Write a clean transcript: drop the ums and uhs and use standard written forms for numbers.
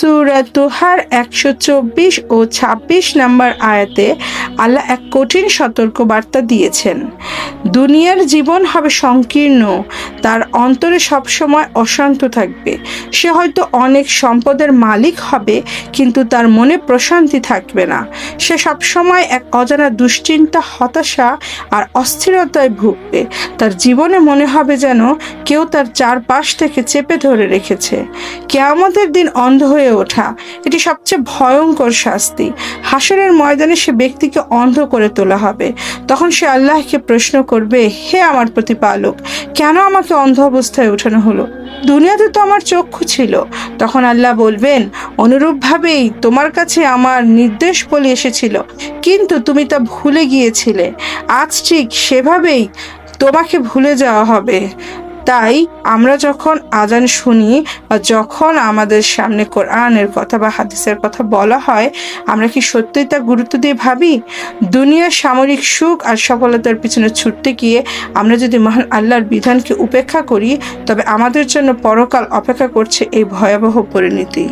সূরা তুহার 124 ও 26 নম্বর আয়াতে আল্লাহ এক কঠিন সতর্কবার্তা দিয়েছেন। দুনিয়ার জীবন হবে সংকীর্ণ, তার অন্তরে সবসময় অশান্ত থাকবে। সে হয়তো অনেক সম্পদের মালিক হবে, কিন্তু তার মনে প্রশান্তি থাকবে না। সে সবসময় এক অজানা দুশ্চিন্তা, হতাশা আর অস্থিরতায় ভুগবে। তার জীবনে মনে হবে যেন কেউ তার চারপাশ থেকে চেপে ধরে রেখেছে। কিয়ামতের দিন অন্ধ হয়ে ওঠা, এটি সবচেয়ে ভয়ঙ্কর শাস্তি। হাসরের ময়দানে সে ব্যক্তিকে অন্ধ করে তোলা হবে। তখন সে আল্লাহকে প্রশ্ন করবে, হে আমার প্রতিপালক, কেন আমাকে অন্ধ অবস্থায় ওঠানো হলো? দুনিয়াতে তো আমার চক্ষু ছিল। তখন আল্লাহ বলবেন, অনুরূপভাবেই তোমার কাছে আমার নির্দেশ বলে এসেছিল, কিন্তু তুমি তা ভুলে গিয়েছিলে। আজ ঠিক সেভাবেই তোমাকে ভুলে যাওয়া হবে। তাই আমরা যখন আজান শুনি বা যখন আমাদের সামনে কোরআনের কথা বা হাদিসের কথা বলা হয়, আমরা কি সত্যিই তা গুরুত্ব দিয়ে ভাবি? দুনিয়ার সামরিক সুখ আর সফলতার পিছনে ছুটতে গিয়ে আমরা যদি মহান আল্লাহর বিধানকে উপেক্ষা করি, তবে আমাদের জন্য পরকাল অপেক্ষা করছে এই ভয়াবহ পরিণতি।